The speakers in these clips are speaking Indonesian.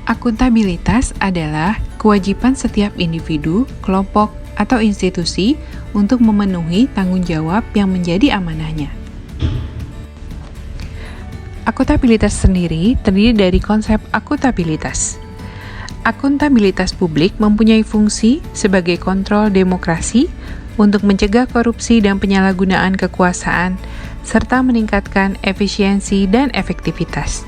Akuntabilitas adalah kewajiban setiap individu, kelompok, atau institusi untuk memenuhi tanggung jawab yang menjadi amanahnya. Akuntabilitas sendiri terdiri dari konsep akuntabilitas. Akuntabilitas publik mempunyai fungsi sebagai kontrol demokrasi untuk mencegah korupsi dan penyalahgunaan kekuasaan, serta meningkatkan efisiensi dan efektivitas.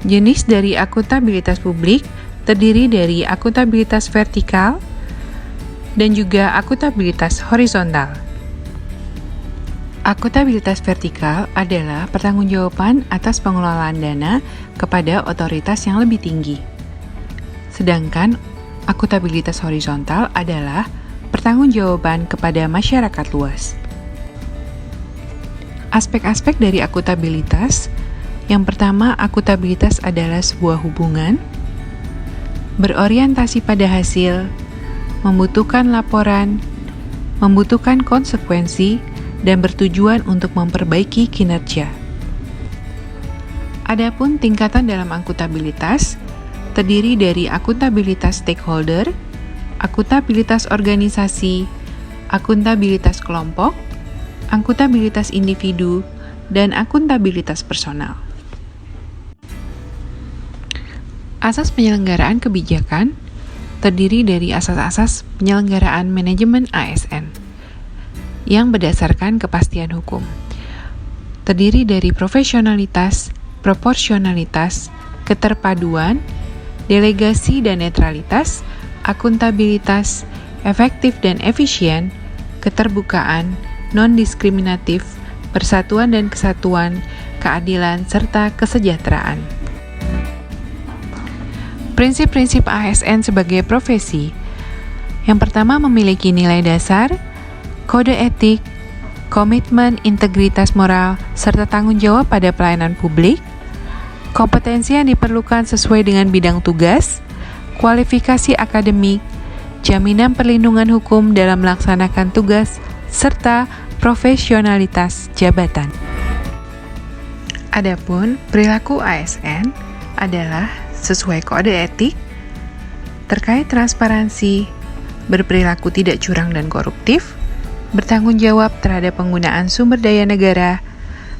Jenis dari akuntabilitas publik terdiri dari akuntabilitas vertikal dan juga akuntabilitas horizontal. Akuntabilitas vertikal adalah pertanggungjawaban atas pengelolaan dana kepada otoritas yang lebih tinggi. Sedangkan akuntabilitas horizontal adalah pertanggungjawaban kepada masyarakat luas. Aspek-aspek dari akuntabilitas. Yang pertama, akuntabilitas adalah sebuah hubungan, berorientasi pada hasil, membutuhkan laporan, membutuhkan konsekuensi, dan bertujuan untuk memperbaiki kinerja. Adapun tingkatan dalam akuntabilitas terdiri dari akuntabilitas stakeholder, akuntabilitas organisasi, akuntabilitas kelompok, akuntabilitas individu, dan akuntabilitas personal. Asas penyelenggaraan kebijakan terdiri dari asas-asas penyelenggaraan manajemen ASN yang berdasarkan kepastian hukum. Terdiri dari profesionalitas, proporsionalitas, keterpaduan, delegasi dan netralitas, akuntabilitas, efektif dan efisien, keterbukaan, non-diskriminatif, persatuan dan kesatuan, keadilan, serta kesejahteraan. Prinsip-prinsip ASN sebagai profesi. Yang pertama, memiliki nilai dasar, kode etik, komitmen, integritas moral, serta tanggung jawab pada pelayanan publik, kompetensi yang diperlukan sesuai dengan bidang tugas, kualifikasi akademik, jaminan perlindungan hukum dalam melaksanakan tugas, serta profesionalitas jabatan. Adapun perilaku ASN adalah sesuai kode etik, terkait transparansi, berperilaku tidak curang dan koruptif, bertanggung jawab terhadap penggunaan sumber daya negara,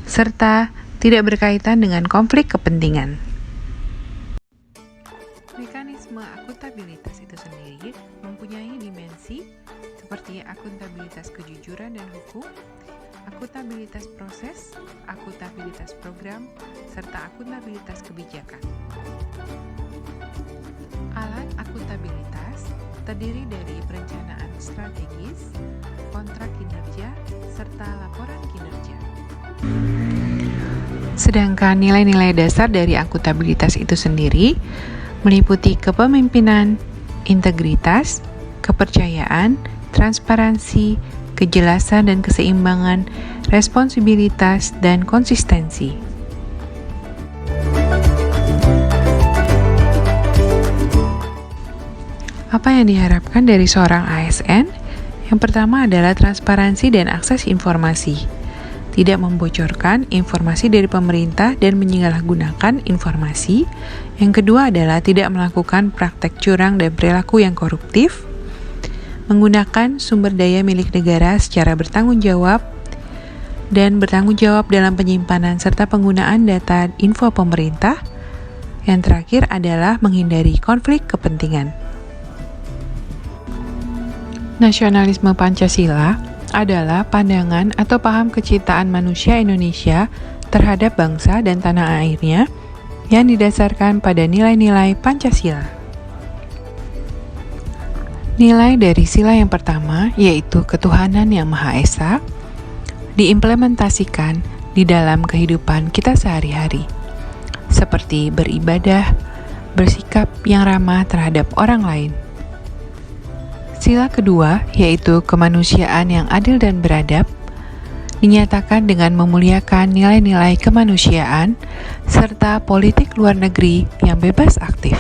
serta tidak berkaitan dengan konflik kepentingan. Mekanisme akuntabilitas itu sendiri mempunyai dimensi seperti akuntabilitas kejujuran dan hukum, akuntabilitas proses, akuntabilitas program, serta akuntabilitas kebijakan. Alat akuntabilitas terdiri dari perencanaan strategis, kontrak kinerja, serta laporan kinerja. Sedangkan nilai-nilai dasar dari akuntabilitas itu sendiri meliputi kepemimpinan, integritas, kepercayaan, transparansi, kejelasan dan keseimbangan, responsibilitas, dan konsistensi. Apa yang diharapkan dari seorang ASN? Yang pertama adalah transparansi dan akses informasi. Tidak membocorkan informasi dari pemerintah dan menyalahgunakan informasi. Yang kedua adalah tidak melakukan praktek curang dan perilaku yang koruptif. Menggunakan sumber daya milik negara secara bertanggung jawab dan bertanggung jawab dalam penyimpanan serta penggunaan data info pemerintah. Yang terakhir adalah menghindari konflik kepentingan. Nasionalisme Pancasila adalah pandangan atau paham kecintaan manusia Indonesia terhadap bangsa dan tanah airnya yang didasarkan pada nilai-nilai Pancasila. Nilai dari sila yang pertama, yaitu ketuhanan yang Maha Esa, diimplementasikan di dalam kehidupan kita sehari-hari, seperti beribadah, bersikap yang ramah terhadap orang lain. Sila kedua, yaitu kemanusiaan yang adil dan beradab, dinyatakan dengan memuliakan nilai-nilai kemanusiaan serta politik luar negeri yang bebas aktif.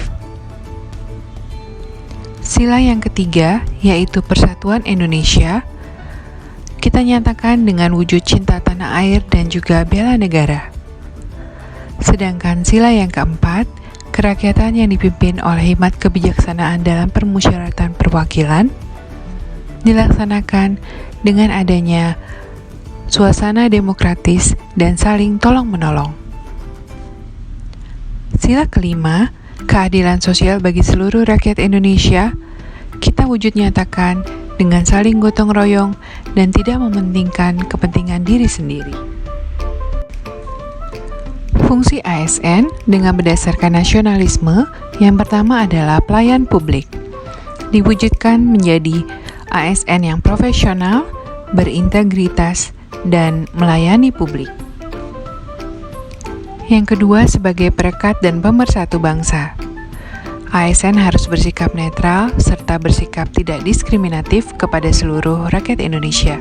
Sila yang ketiga, yaitu Persatuan Indonesia, kita nyatakan dengan wujud cinta tanah air dan juga bela negara. Sedangkan sila yang keempat, kerakyatan yang dipimpin oleh hikmat kebijaksanaan dalam permusyawaratan perwakilan, dilaksanakan dengan adanya suasana demokratis dan saling tolong-menolong. Sila kelima, keadilan sosial bagi seluruh rakyat Indonesia, kita wujud nyatakan dengan saling gotong royong dan tidak mementingkan kepentingan diri sendiri. Fungsi ASN dengan berdasarkan nasionalisme, yang pertama adalah pelayan publik. Diwujudkan menjadi ASN yang profesional, berintegritas, dan melayani publik. Yang kedua, sebagai perekat dan pemersatu bangsa. ASN harus bersikap netral serta bersikap tidak diskriminatif kepada seluruh rakyat Indonesia.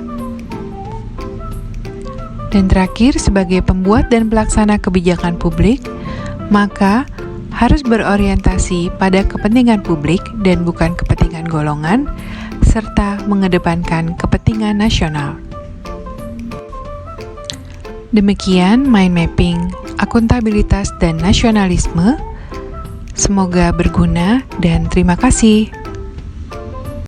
Dan terakhir, sebagai pembuat dan pelaksana kebijakan publik, maka harus berorientasi pada kepentingan publik dan bukan kepentingan golongan, serta mengedepankan kepentingan nasional. Demikian mind mapping, akuntabilitas dan nasionalisme. Semoga berguna dan terima kasih.